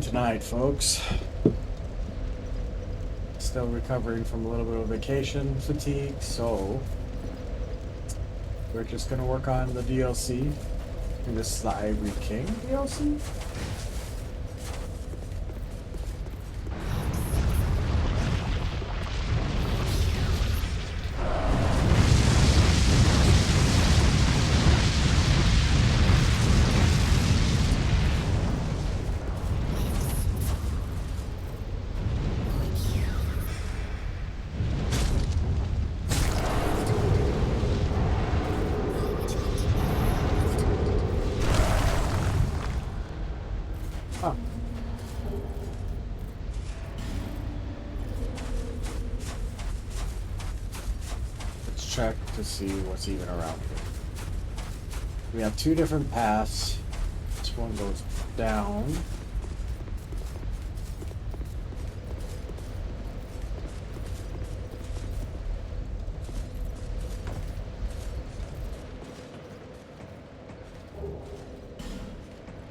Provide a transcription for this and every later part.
Tonight, folks. Still recovering from a little bit of vacation fatigue, so we're just gonna work on the DLC. And this is the Ivory King DLC? Oh. Let's check to see what's even around here. We have two different paths. This one goes down.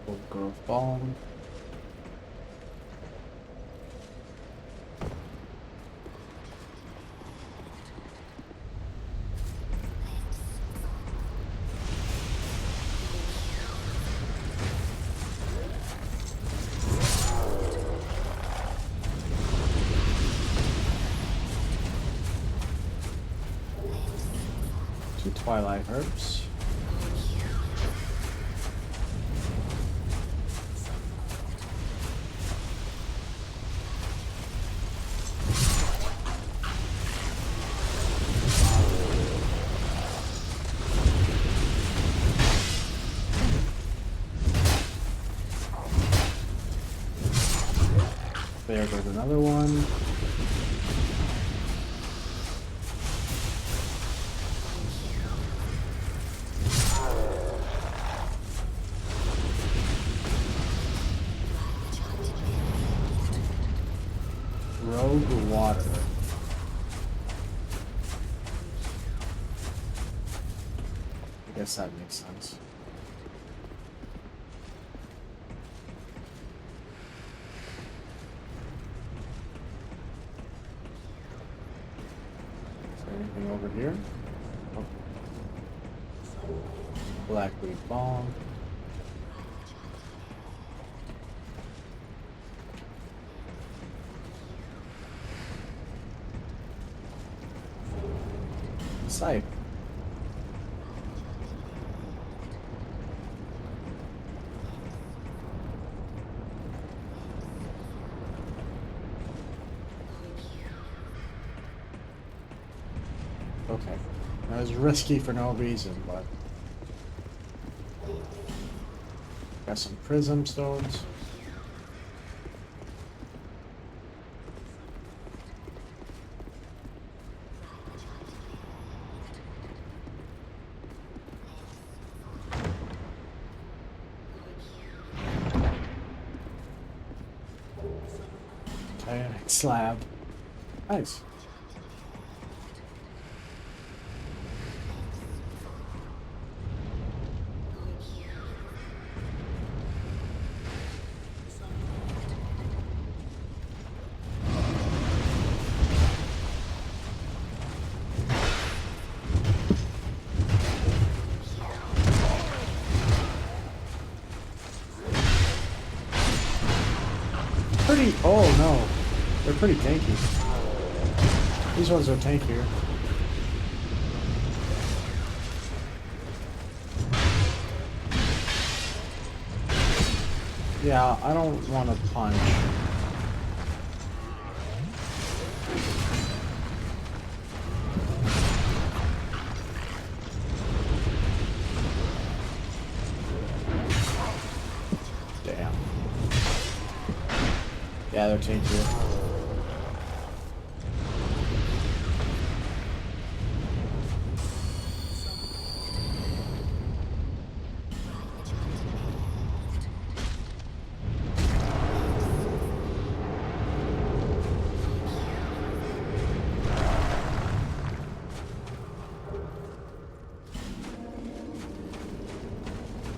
Oak Grove Balm. Two Twilight Herbs. There goes another one. Rogue Water. I guess that makes sense. Is there anything over here? Oh. Blackweed Balm. Scythe. Okay. That was risky for no reason, but got some prism stones. Titanic slab. Nice. Oh no, they're pretty tanky. These ones are tankier. Yeah, I don't want to punch. Damn. Yeah, they're tankier.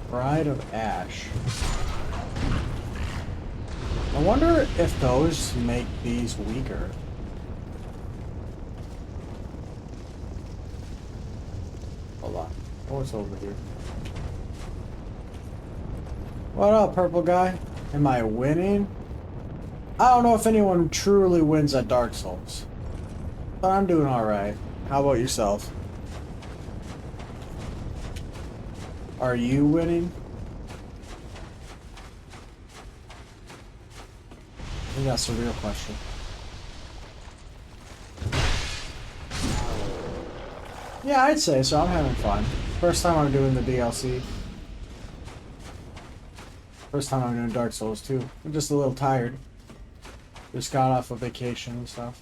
Bride of Ash. I wonder if those make these weaker. Hold on. What's over here? What up, purple guy? Am I winning? I don't know if anyone truly wins at Dark Souls, but I'm doing alright. How about yourself? Are you winning? I think that's the real question. Yeah, I'd say so. I'm having fun. First time I'm doing the DLC. First time I'm doing Dark Souls 2. I'm just a little tired. Just got off of vacation and stuff.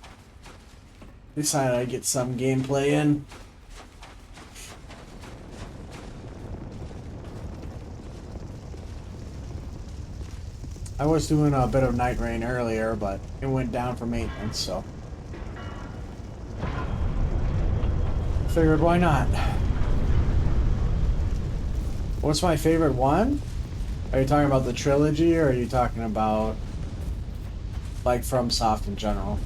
Decided I'd get some gameplay in. I was doing a bit of Night Rain earlier, but it went down for maintenance, so figured why not. What's my favorite one? Are you talking about the trilogy, or are you talking about like FromSoft in general?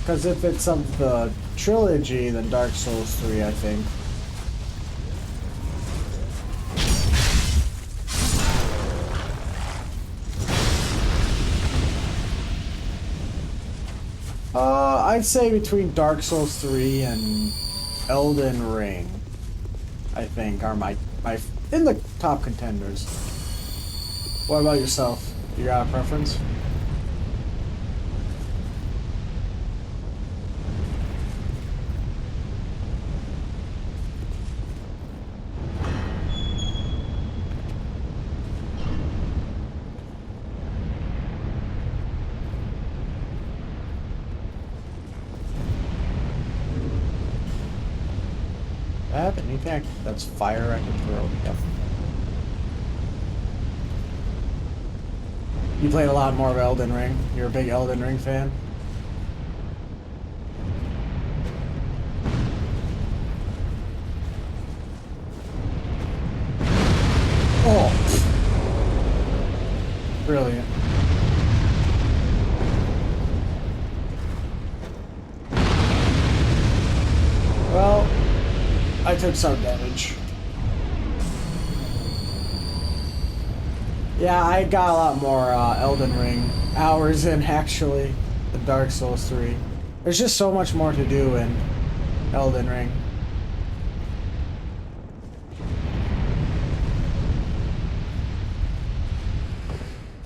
Because if it's of the trilogy, then Dark Souls 3, I think. I'd say between Dark Souls 3 and Elden Ring, I think, are my in the top contenders. What about yourself? You got a preference? Anything that's fire I can throw. Yep. You played a lot more of Elden Ring. You're a big Elden Ring fan? Oh! Brilliant. Well, I took some damage. Yeah, I got a lot more Elden Ring hours in, actually, than Dark Souls 3. There's just so much more to do in Elden Ring.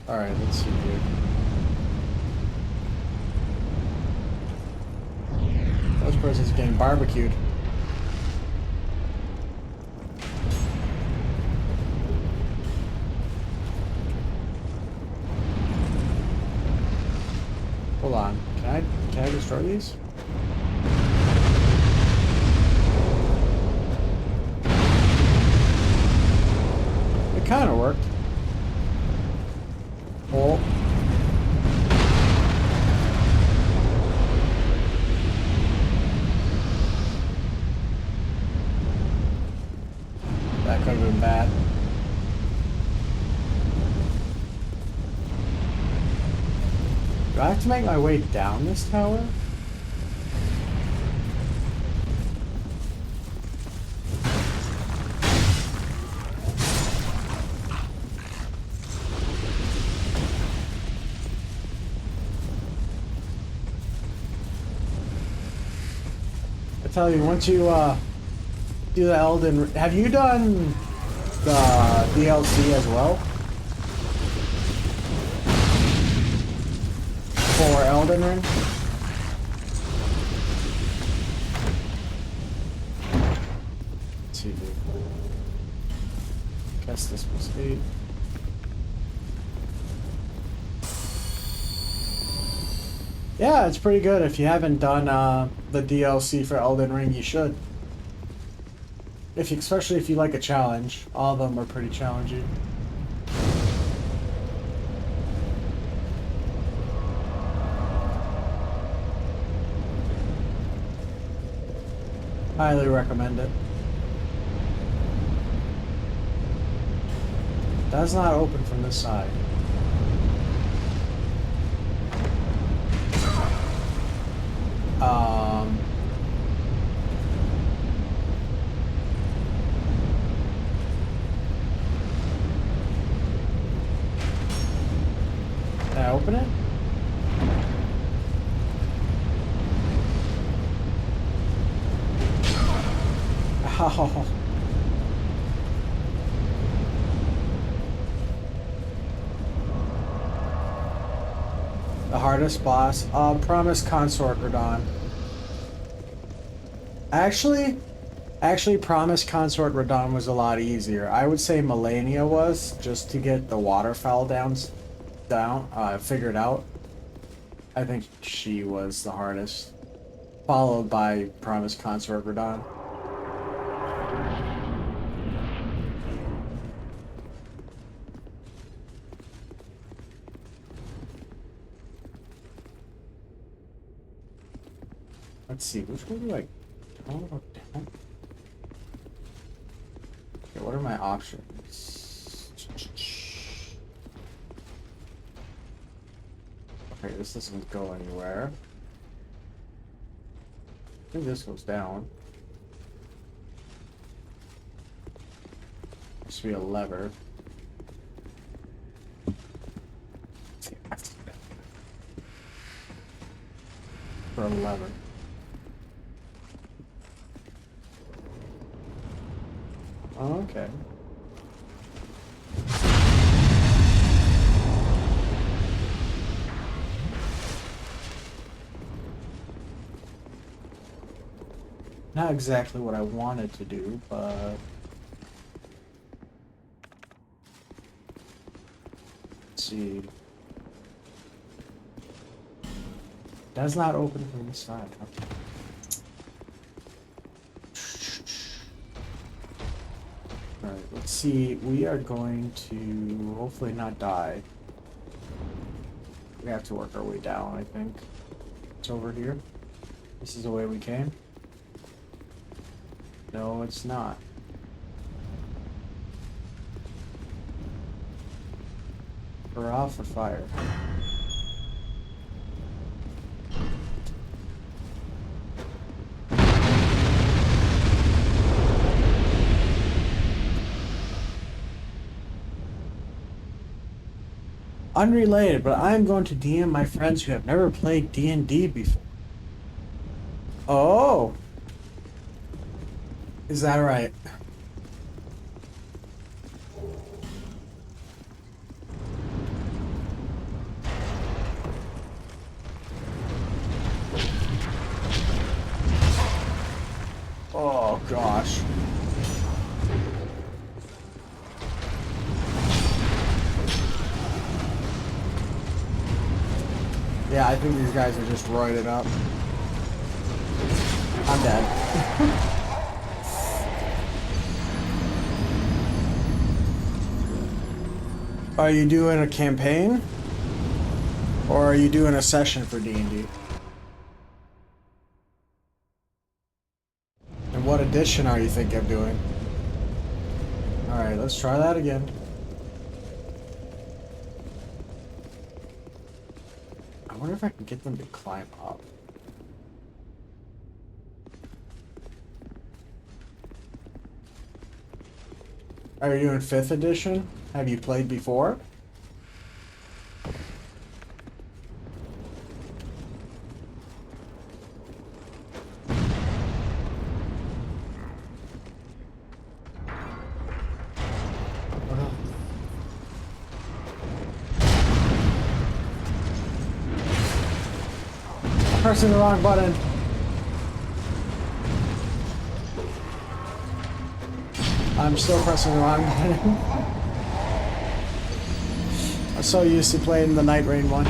Alright, let's see here. This person's getting barbecued. Hold on. Can I destroy these? It kind of worked. Oh. That could have been bad. Do I have to make my way down this tower? I tell you, once you do the Elden... Have you done the DLC as well? For Elden Ring? Let's see, dude. Guess this was 8. Yeah, it's pretty good. If you haven't done the DLC for Elden Ring, you should. Especially if you like a challenge. All of them are pretty challenging. Highly recommend it. That's not open from this side. Can I open it? Ow. The hardest boss? Promise Consort Radon. Actually, Promise Consort Radon was a lot easier. I would say Melania was, just to get the waterfowl figured out. I think she was the hardest. Followed by Promise Consort Radon. Let's see, which way do I go? Down? Okay, what are my options? Okay, this doesn't go anywhere. I think this goes down. Must be a lever. For a lever. Okay. Not exactly what I wanted to do, but... Let's see. Does not open from the side. Okay. Alright, let's see. We are going to hopefully not die. We have to work our way down, I think. It's over here. This is the way we came. No, it's not. Hurrah for fire. Unrelated, but I'm going to DM my friends who have never played D&D before. Oh! Is that right? Oh, gosh. Yeah, I think these guys are just roided up. I'm dead. Are you doing a campaign? Or are you doing a session for D&D? And what edition are you thinking of doing? Alright, let's try that again. I wonder if I can get them to climb up. Are you doing 5th edition? Have you played before? Pressing the wrong button. I'm still pressing the wrong button. I'm so used to playing the Night Rain one.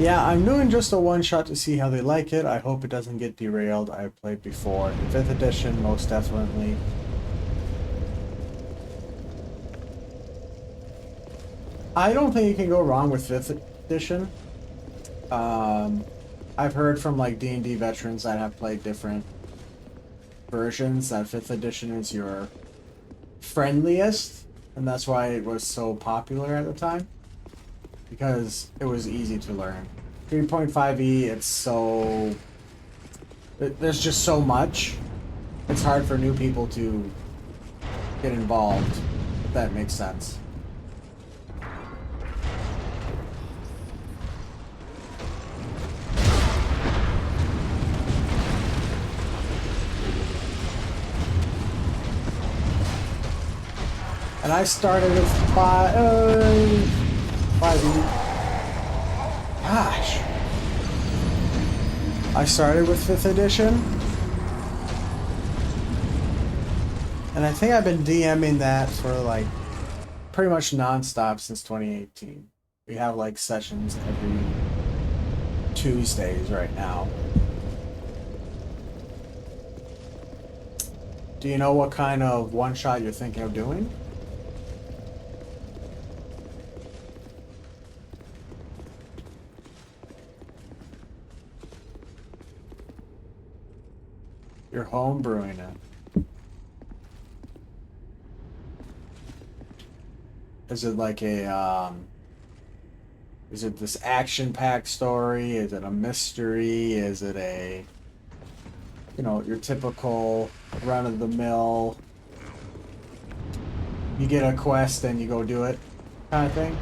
Yeah, I'm doing just a one-shot to see how they like it. I hope it doesn't get derailed. I've played before. 5th edition, most definitely. I don't think you can go wrong with 5th edition. I've heard from like D&D veterans that have played different versions that 5th edition is your friendliest, and that's why it was so popular at the time, because it was easy to learn. 3.5e, it's so... there's just so much. It's hard for new people to get involved. That makes sense. And I started with 5E. Gosh. I started with 5th edition. And I think I've been DMing that for like pretty much non-stop since 2018. We have like sessions every Tuesdays right now. Do you know what kind of one-shot you're thinking of doing? You're home brewing it. Is it like a, is it this action-packed story? Is it a mystery? Is it a, you know, your typical run-of-the-mill, you get a quest and you go do it kind of thing?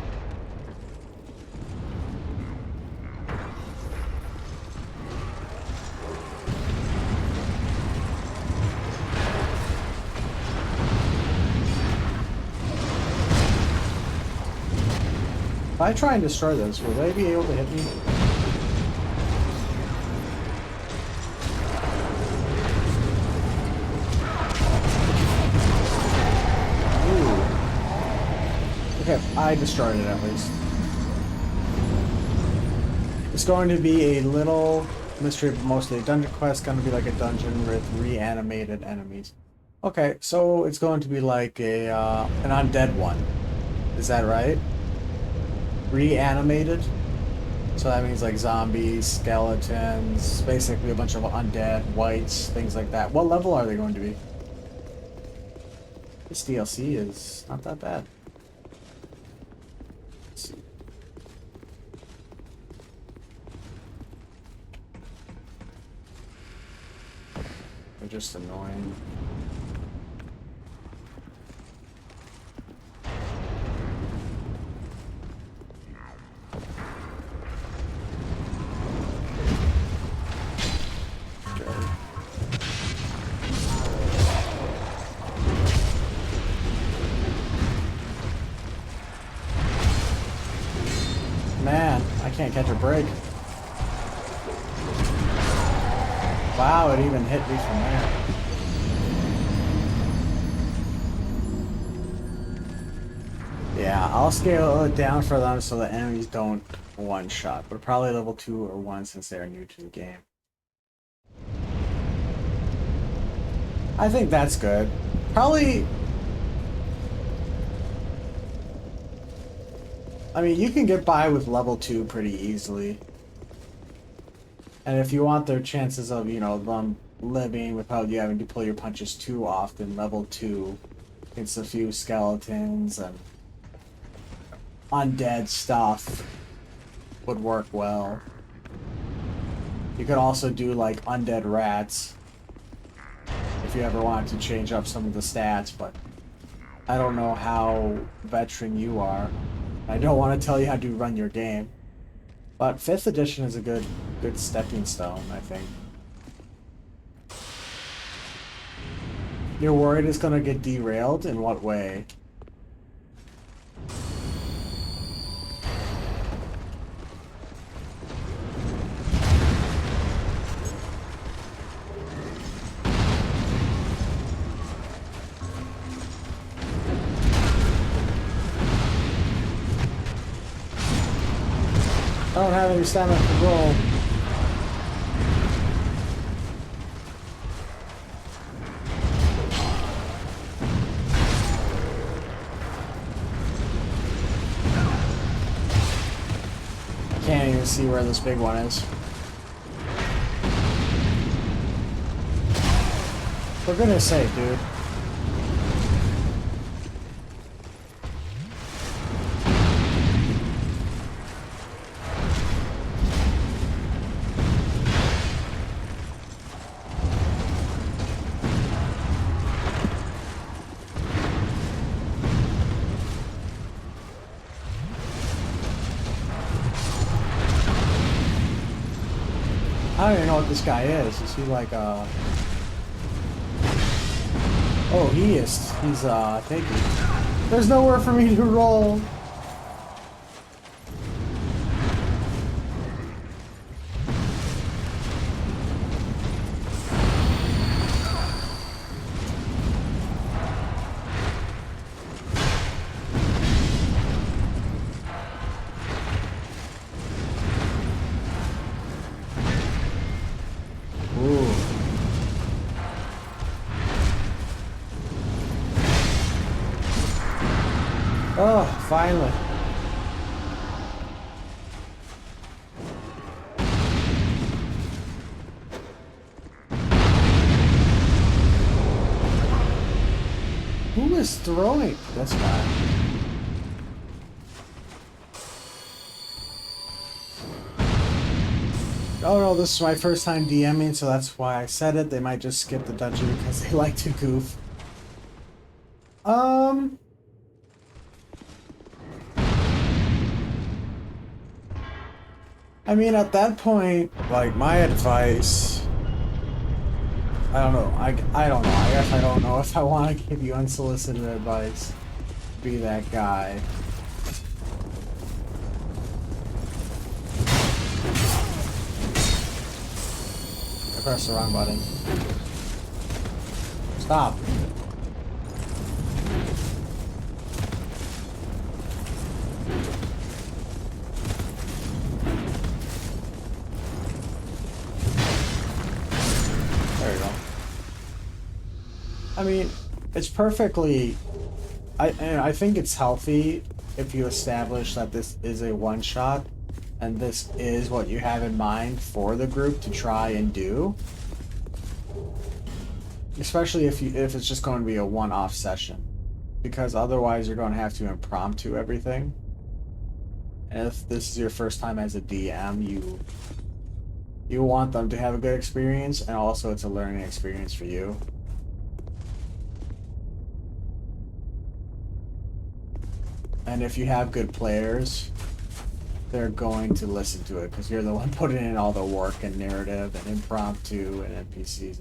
If I try and destroy this, will they be able to hit me? Ooh. Okay, I destroyed it at least. It's going to be a little mystery, but mostly a dungeon quest. Going to be like a dungeon with reanimated enemies. Okay, so it's going to be like a an undead one. Is that right? Reanimated, so that means like zombies, skeletons, basically a bunch of undead, whites, things like that. What level are they going to be? This DLC is not that bad. Let's see. They're just annoying. Man, I can't catch a break. Wow, it even hit me from there. Yeah, I'll scale it down for them so the enemies don't one-shot, but probably level 2 or 1 since they're new to the game. I think that's good. Probably... I mean, you can get by with level 2 pretty easily. And if you want their chances of, you know, them living without you having to pull your punches too often, level 2, it's a few skeletons and undead stuff would work well. You could also do like undead rats if you ever wanted to change up some of the stats, but I don't know how veteran you are. I don't want to tell you how to run your game. But 5th edition is a good stepping stone, I think. You're worried it's gonna get derailed? In what way? I don't have any stamina to roll. I can't even see where this big one is. For goodness sake, dude. I don't even know what this guy is. Is he like oh, he is. He's taking. There's nowhere for me to roll. Oh, finally. Who is throwing this guy? Oh no, this is my first time DMing, so that's why I said it. They might just skip the dungeon because they like to goof. I mean, at that point, like, my advice... I don't know. I don't know. I guess I don't know if I want to give you unsolicited advice. Be that guy. I pressed the wrong button. Stop. I mean, it's perfectly... I think it's healthy if you establish that this is a one-shot, and this is what you have in mind for the group to try and do. Especially if it's just going to be a one-off session. Because otherwise you're going to have to impromptu everything. And if this is your first time as a DM, you want them to have a good experience, and also it's a learning experience for you. And if you have good players, they're going to listen to it because you're the one putting in all the work and narrative and impromptu and NPCs.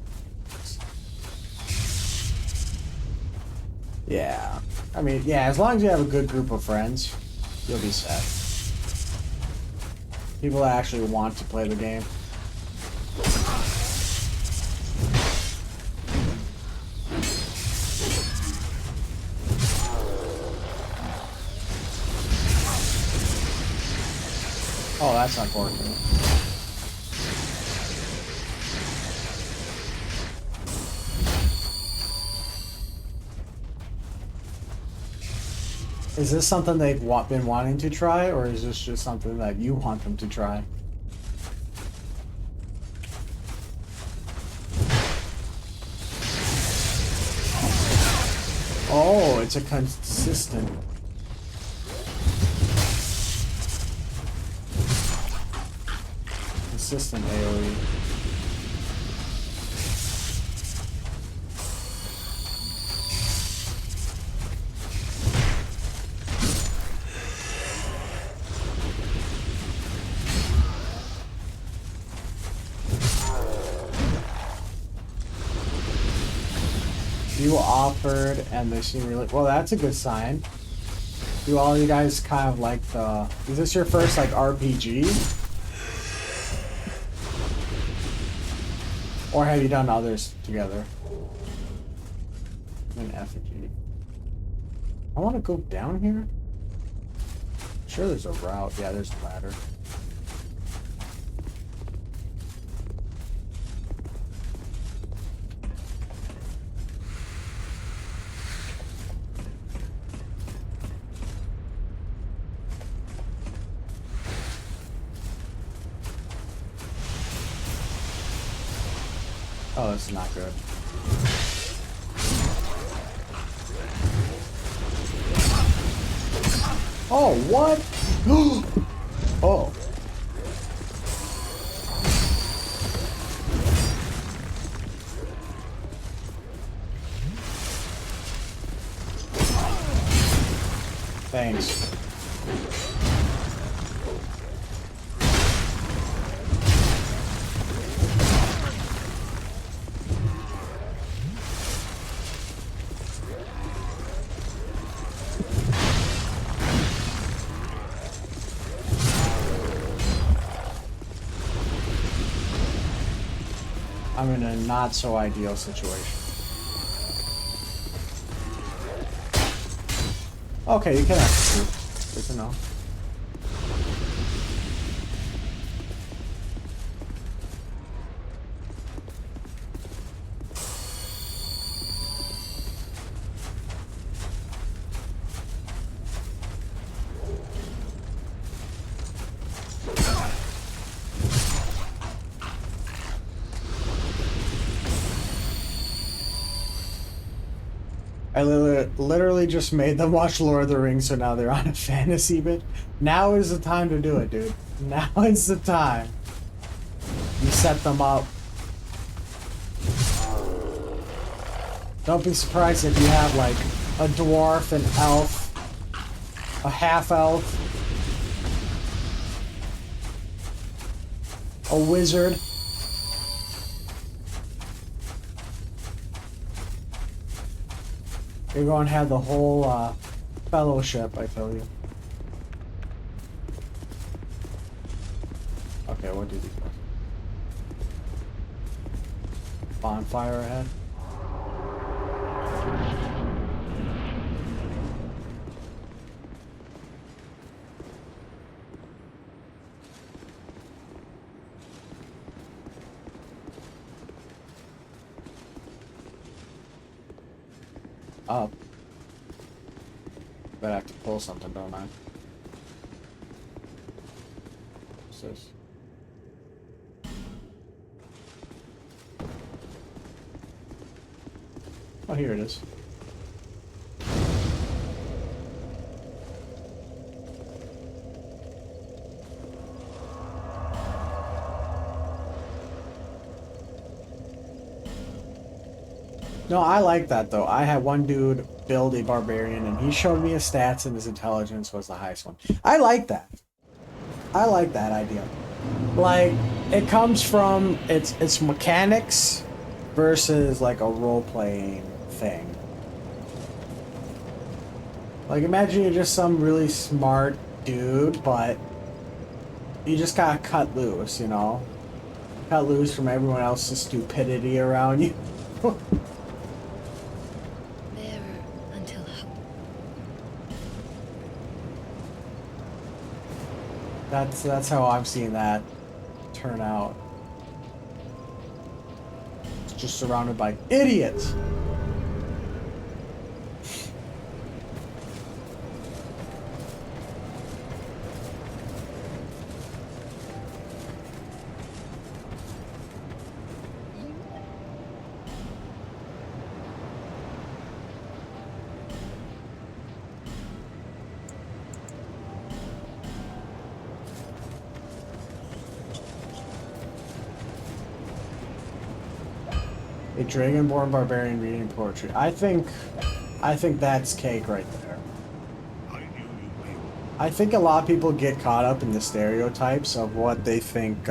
Yeah. I mean, yeah, as long as you have a good group of friends, you'll be set. People that actually want to play the game. Oh, that's unfortunate. Is this something they've been wanting to try, or is this just something that you want them to try? Oh, it's a consistent... consistent AoE. You offered, and they seem really... Well, that's a good sign. Do all you guys kind of like the... Is this your first, like, RPG? Or have you done others together? An effigy. I want to go down here? I'm sure there's a route. Yeah, there's a ladder. Oh, this is not good. Oh, what? Oh. Thanks. I'm in a not so ideal situation. Okay, you can execute. Good to know. I literally just made them watch Lord of the Rings, so now they're on a fantasy bit. Now is the time to do it, dude. Now is the time. You set them up. Don't be surprised if you have, like, a dwarf, an elf, a half-elf, a wizard. You're going to have the whole fellowship, I tell you. Okay, what do these guys? Bonfire ahead. Up. But I have to pull something, don't I? What's this? Oh, here it is. No, I like that though. I had one dude build a barbarian and he showed me his stats and his intelligence was the highest one. I like that. I like that idea. Like, it comes from its mechanics versus like a role-playing thing. Like, imagine you're just some really smart dude, but you just gotta cut loose, you know? Cut loose from everyone else's stupidity around you. That's how I'm seeing that turn out. It's just surrounded by idiots. A dragonborn barbarian reading poetry. I think that's cake right there. I think a lot of people get caught up in the stereotypes of what they think,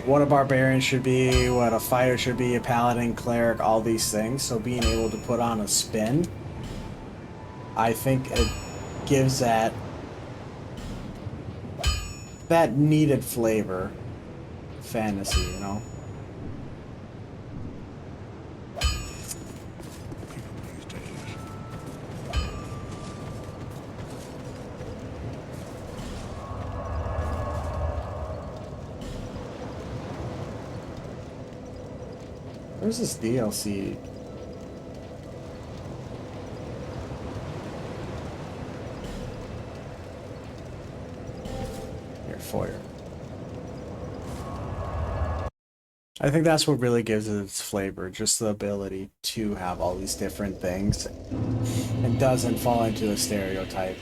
what a barbarian should be, what a fighter should be, a paladin, cleric, all these things. So being able to put on a spin, I think it gives that needed flavor. Fantasy, you know? Where's this DLC? Here, foyer. I think that's what really gives it its flavor, just the ability to have all these different things and doesn't fall into a stereotype.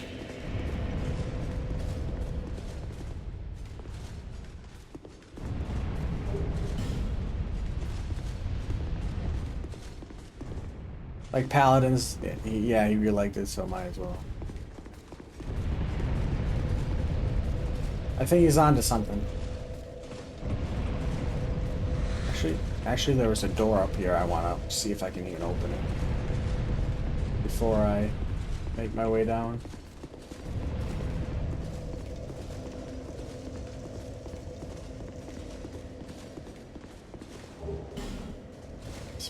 Like Paladins, yeah, he really liked it, so might as well. I think he's onto something. Actually, there was a door up here. I want to see if I can even open it before I make my way down.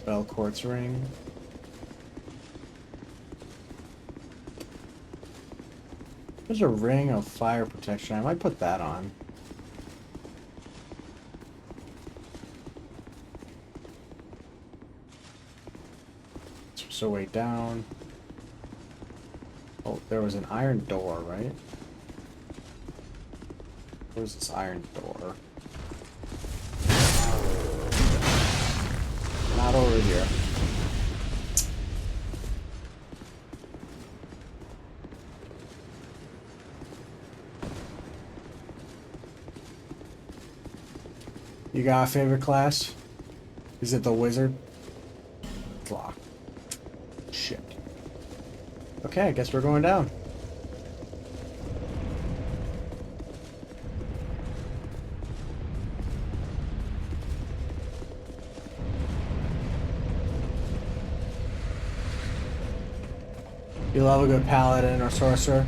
Spell quartz ring. There's a ring of fire protection. I might put that on. So way down. Oh, there was an iron door, right? Where's this iron door? Not over here. You got a favorite class? Is it the wizard? It's locked. Shit. Okay, I guess we're going down. You love a good paladin or sorcerer?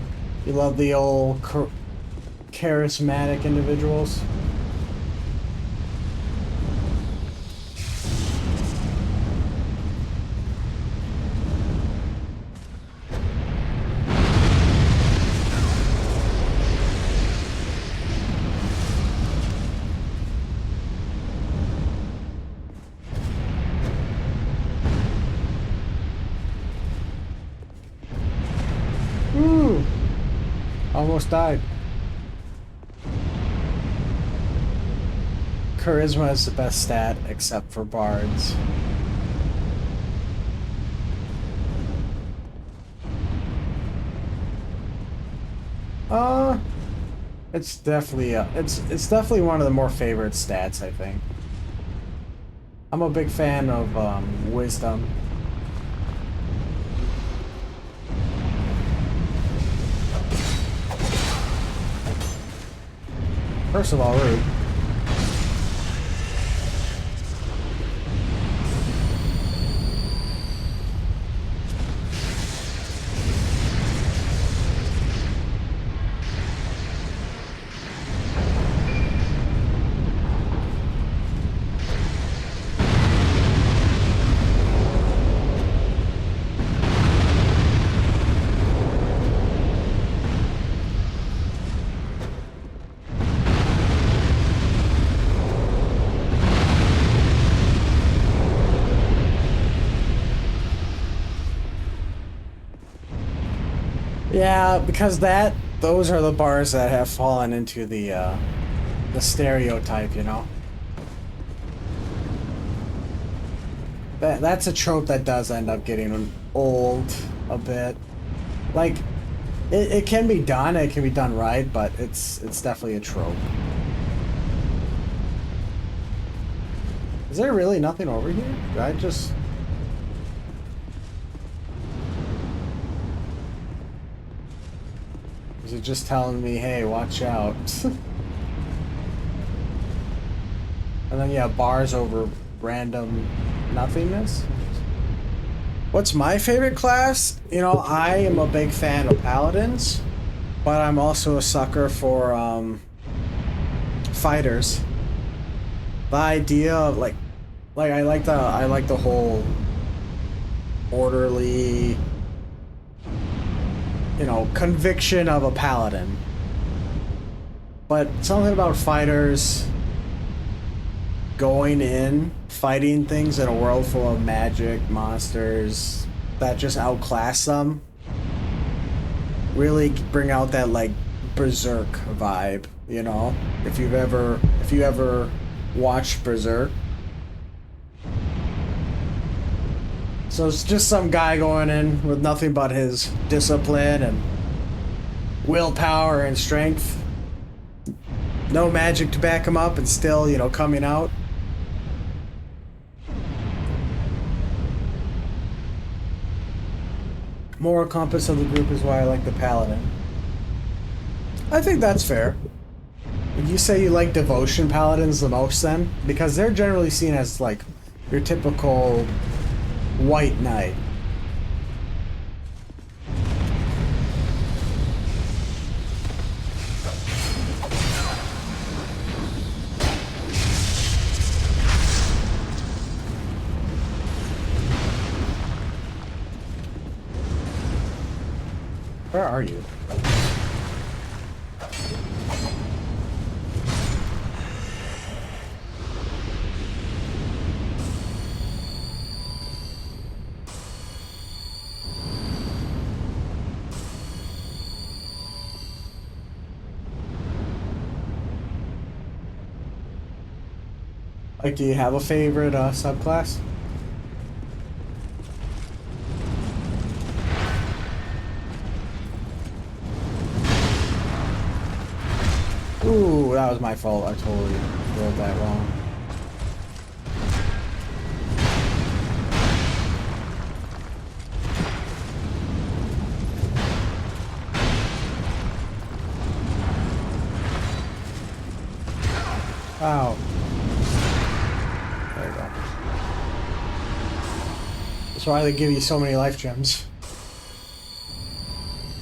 You love the old charismatic individuals? Ooh! Almost died. Charisma is the best stat, except for bards. It's definitely it's definitely one of the more favorite stats, I think. I'm a big fan of wisdom. First of all, rude. Yeah, because those are the bars that have fallen into the stereotype, you know. That's a trope that does end up getting old a bit. Like, it can be done, it can be done right, but it's definitely a trope. Is there really nothing over here? Did I just... Is it just telling me, hey, watch out? And then, yeah, bars over random nothingness. What's my favorite class? You know, I am a big fan of paladins, but I'm also a sucker for fighters. The idea of like I like the whole orderly, you know, conviction of a paladin. But something about fighters going in, fighting things in a world full of magic, monsters that just outclass them, really bring out that like Berserk vibe, you know? If you ever watched Berserk. So it's just some guy going in with nothing but his discipline and willpower and strength. No magic to back him up and still, you know, coming out. Moral compass of the group is why I like the paladin. I think that's fair. Would you say you like devotion paladins the most then? Because they're generally seen as like your typical white knight. Where are you? Like, do you have a favorite subclass? Ooh, that was my fault. I totally rolled that wrong. Wow. There you go. That's why they give you so many life gems.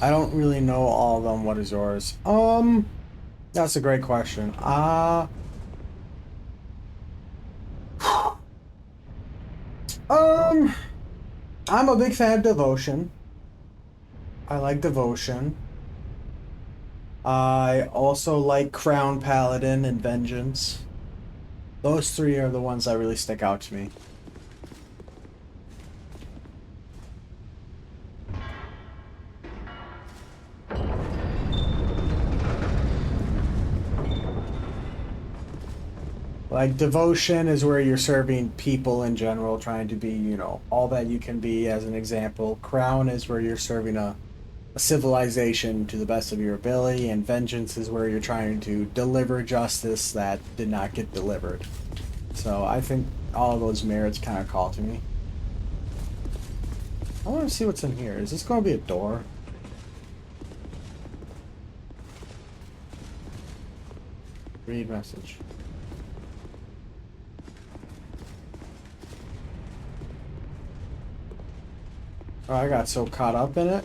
I don't really know all of them. What is yours? That's a great question. I'm a big fan of Devotion. I like Devotion. I also like Crown Paladin and Vengeance. Those three are the ones that really stick out to me. Like, Devotion is where you're serving people in general, trying to be, you know, all that you can be, as an example. Crown is where you're serving a civilization to the best of your ability, and Vengeance is where you're trying to deliver justice that did not get delivered. So I think all of those merits kind of call to me. I want to see what's in here. Is this going to be a door? Read message. Oh, I got so caught up in it.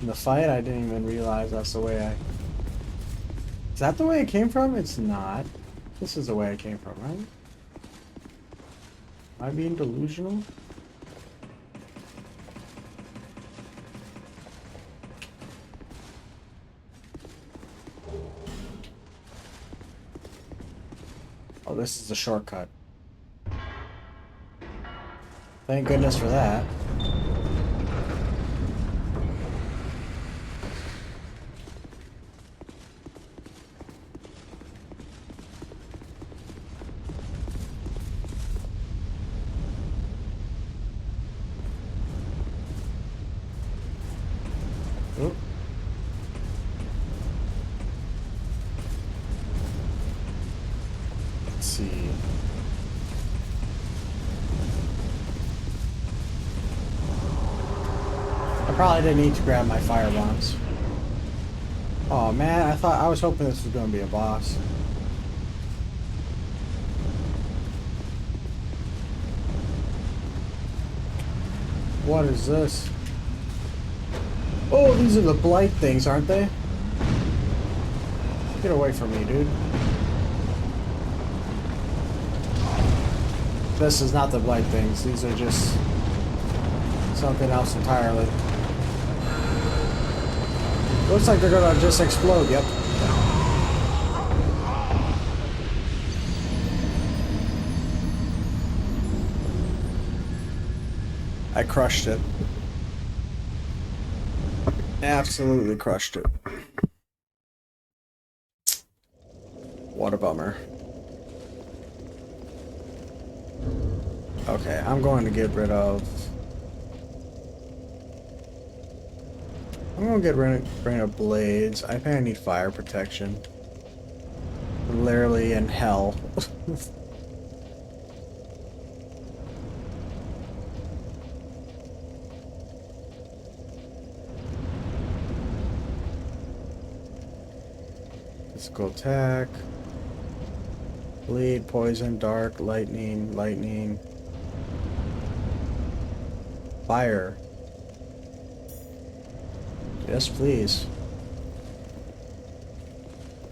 In the fight, I didn't even realize that's the way I... Is that the way it came from? It's not. This is the way it came from, right? Am I being delusional? Oh, this is a shortcut. Thank goodness for that. Oop. Let's see. I probably didn't need to grab my fire bombs. Oh man, I was hoping this was going to be a boss. What is this? Oh, these are the blight things, aren't they? Get away from me, dude. This is not the blight things. These are just something else entirely. Looks like they're gonna just explode, yep. I crushed it. Absolutely crushed it. What a bummer. Okay, I'm going to get rid of... I'm going to get rid of blades. I think I need fire protection. I'm literally in hell. Physical attack. Bleed, poison, dark, lightning, lightning. Fire. Yes, please.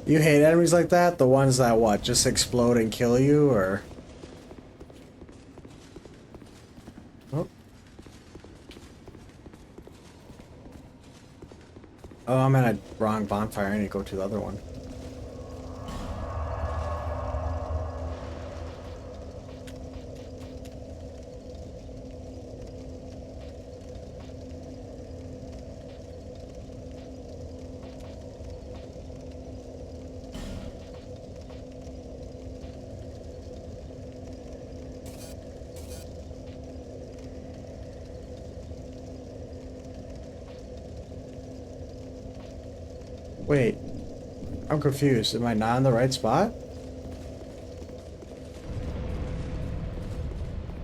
You hate enemies like that? The ones that, what, just explode and kill you, or... Oh. Oh, I'm at a wrong bonfire. I need to go to the other one. Wait, I'm confused. Am I not in the right spot?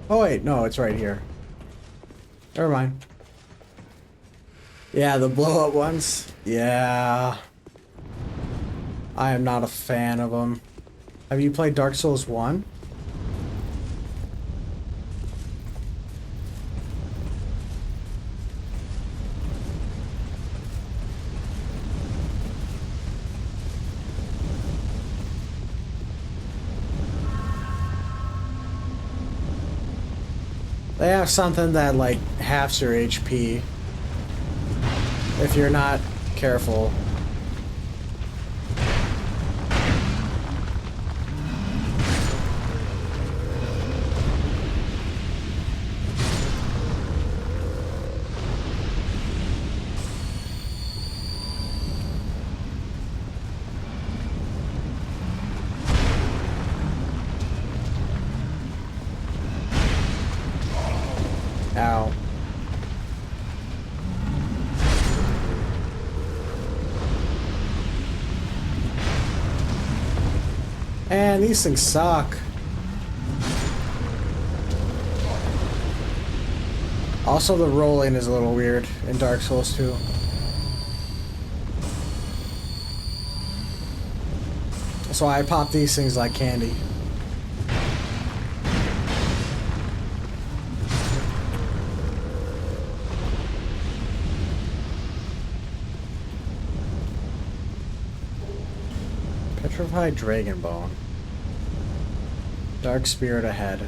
Oh wait, no, it's right here. Never mind. Yeah, the blow up ones. Yeah. I am not a fan of them. Have you played Dark Souls 1? They have something that like halves your HP if you're not careful. Ow. And these things suck. Also, the rolling is a little weird in Dark Souls 2. So I pop these things like candy. Petrified Dragon Bone. Dark Spirit ahead.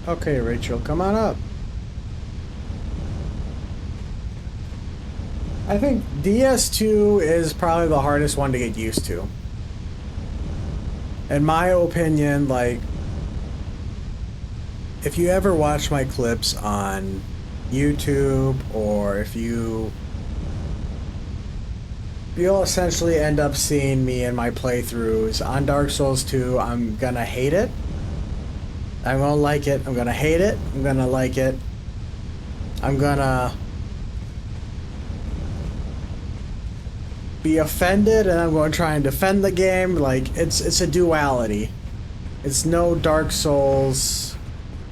Okay, Rachel, come on up. I think DS2 is probably the hardest one to get used to. In my opinion, like, if you ever watch my clips on YouTube, or if you'll essentially end up seeing me in my playthroughs on Dark Souls 2. I'm gonna hate it. I'm gonna like it. I'm gonna hate it. I'm gonna like it. I'm gonna be offended, and I'm going to try and defend the game. Like, it's a duality. It's no Dark Souls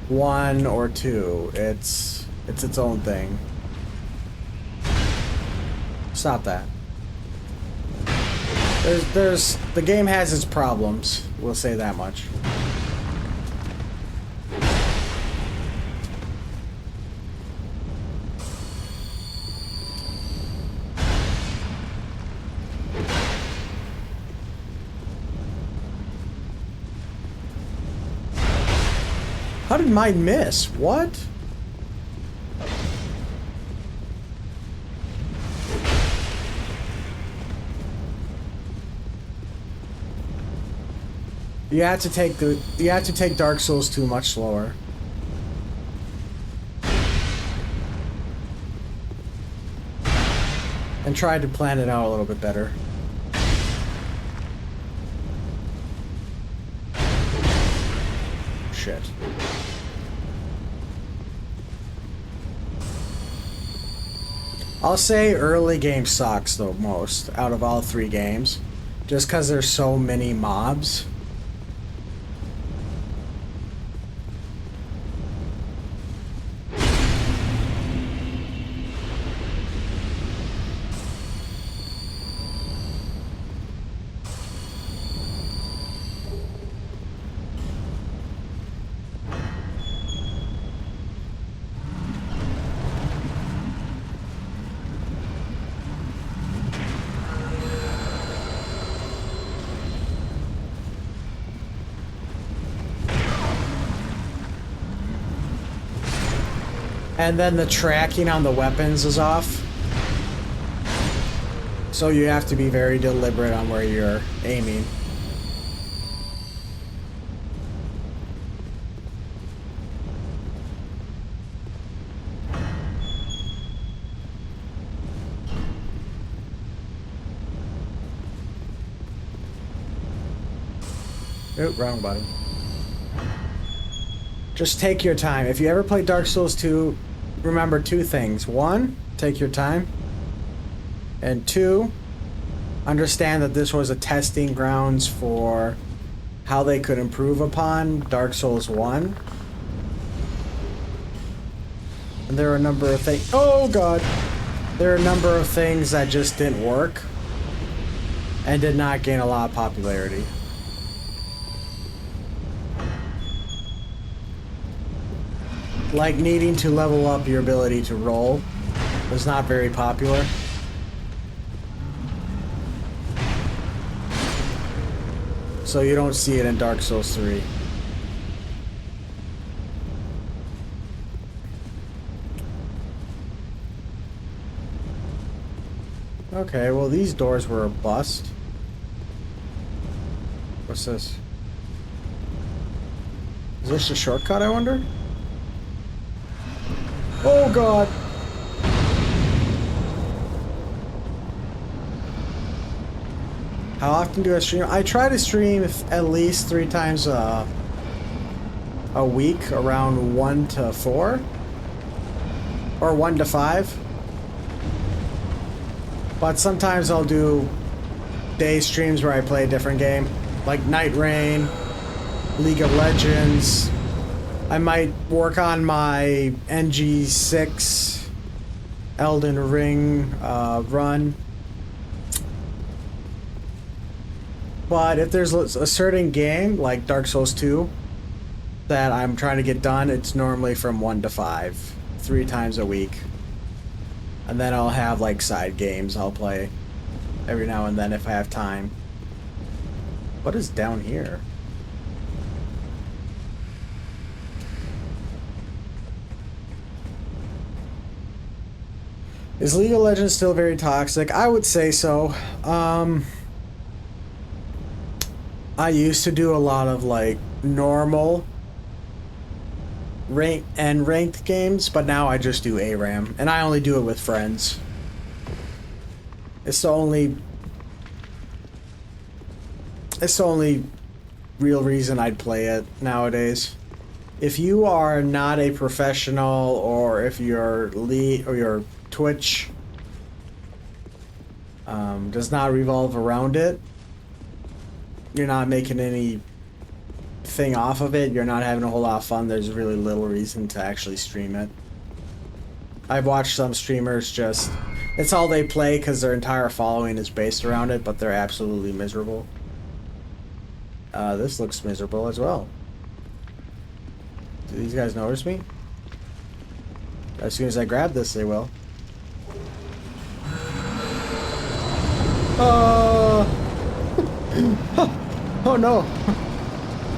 1 or 2. It's its own thing. Stop that. The game has its problems. We'll say that much. How did mine miss? What? You have to take Dark Souls 2 much slower. And try to plan it out a little bit better. Shit. I'll say early game sucks the most out of all 3 games. Just because there's so many mobs. And then the tracking on the weapons is off. So you have to be very deliberate on where you're aiming. Oh, wrong button. Just take your time. If you ever play Dark Souls 2, remember two things. One, take your time. And two, understand that this was a testing grounds for how they could improve upon Dark Souls 1. And there are a number of things... Oh, God! There are a number of things that just didn't work and did not gain a lot of popularity. Like needing to level up your ability to roll was not very popular. So you don't see it in Dark Souls 3. Okay, well these doors were a bust. What's this? Is this a shortcut, I wonder? Oh God! How often do I stream? I try to stream at least 3 times a week, around 1 to 4. Or 1 to 5. But sometimes I'll do day streams where I play a different game. Like Night Rain, League of Legends. I might work on my NG6 Elden Ring run. But if there's a certain game, like Dark Souls 2, that I'm trying to get done, it's normally from 1 to 5, 3 times a week. And then I'll have like side games I'll play every now and then if I have time. What is down here? Is League of Legends still very toxic? I would say so. I used to do a lot of like normal ranked games, but now I just do ARAM, and I only do it with friends. It's the only real reason I'd play it nowadays. If you are not a professional, or if your your Twitch does not revolve around it, you're not making anything off of it, you're not having a whole lot of fun, there's really little reason to actually stream it. I've watched some streamers just... it's all they play because their entire following is based around it, but they're absolutely miserable. This looks miserable as well. Do these guys notice me? As soon as I grab this, they will. Oh no!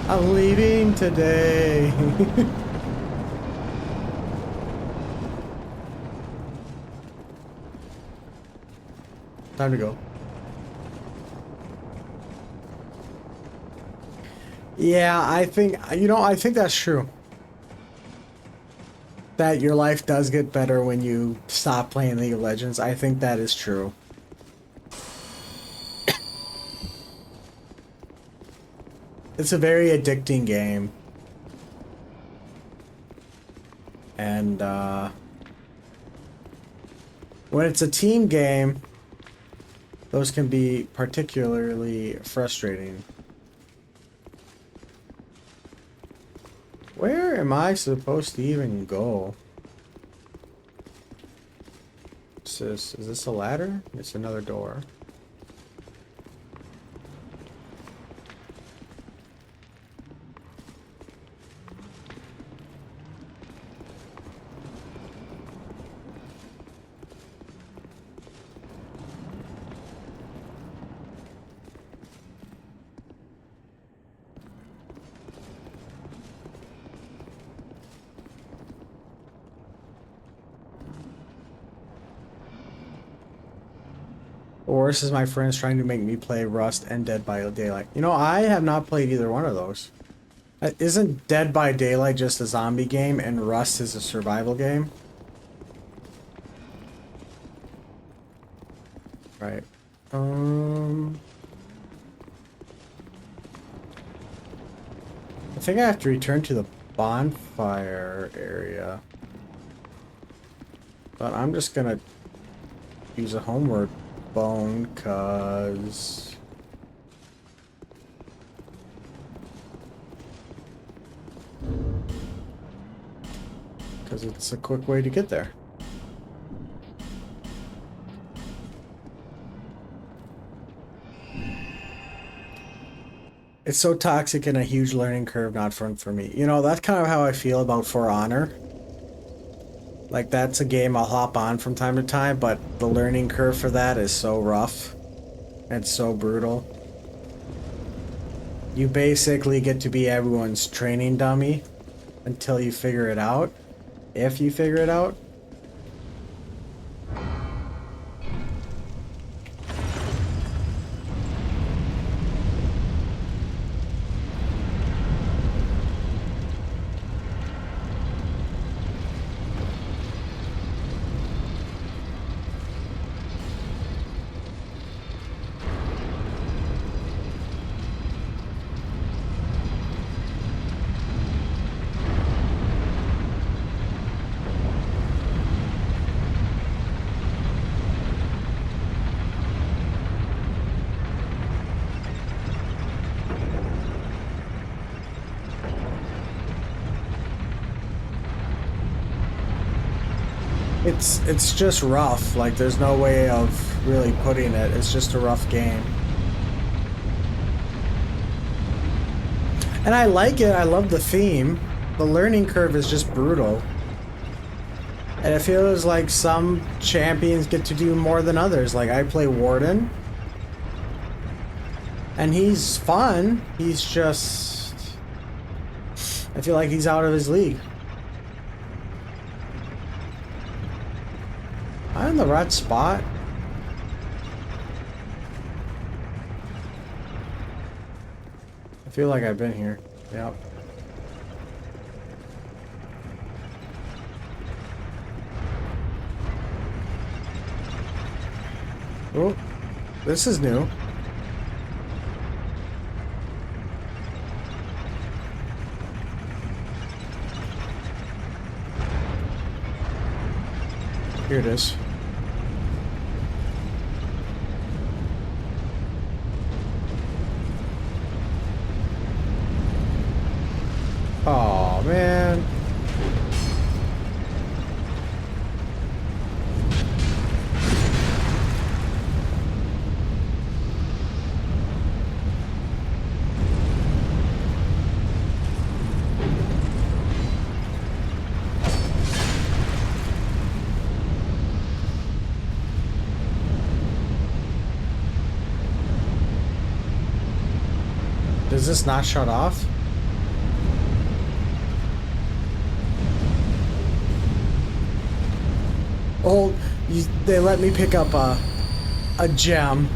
I'm leaving today. Time to go. Yeah, I think, I think that's true. That your life does get better when you stop playing League of Legends. I think that is true. It's a very addicting game. And, when it's a team game, those can be particularly frustrating. Where am I supposed to even go? What's this? Is this a ladder? It's another door. The worst is my friends trying to make me play Rust and Dead by Daylight. You know, I have not played either one of those. Isn't Dead by Daylight just a zombie game and Rust is a survival game? Right. I think I have to return to the bonfire area. But I'm just gonna use a homeward bone, cause it's a quick way to get there. It's so toxic and a huge learning curve, not fun for me. You know, that's kind of how I feel about For Honor. Like, that's a game I'll hop on from time to time, but the learning curve for that is so rough and so brutal. You basically get to be everyone's training dummy until you figure it out. If you figure it out. It's just rough. Like, there's no way of really putting it. It's just a rough game. And I like it. I love the theme. The learning curve is just brutal. And it feels like some champions get to do more than others. Like, I play Warden. And he's fun. He's just... I feel like he's out of his league. Am I in the right spot? I feel like I've been here. Yep. Oh, this is new. Here it is. Oh, man. Does this not shut off? Oh, they let me pick up a gem.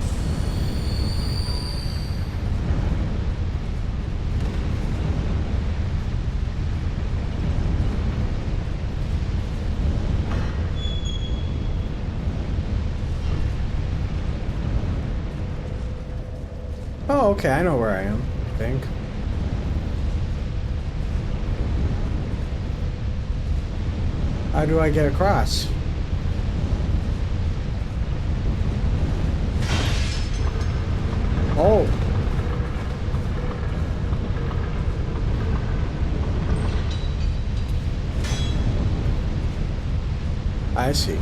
Oh, okay, I know where I am, I think. How do I get across? Oh. I see.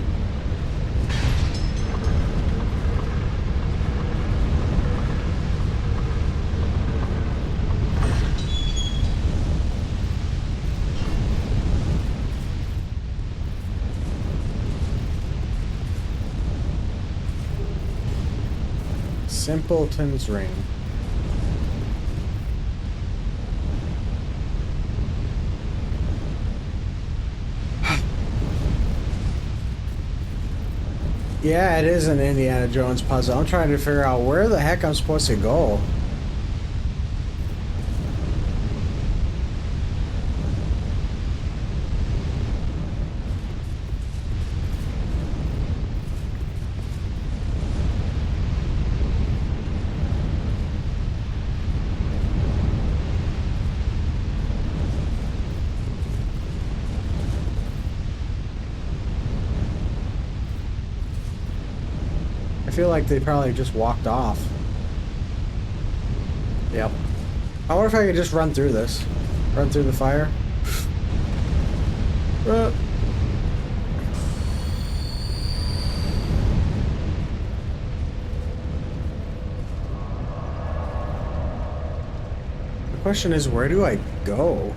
Simpleton's Ring. Yeah, it is an Indiana Jones puzzle. I'm trying to figure out where the heck I'm supposed to go. I feel like they probably just walked off. Yep. I wonder if I could just run through this. Run through the fire. The question is, where do I go?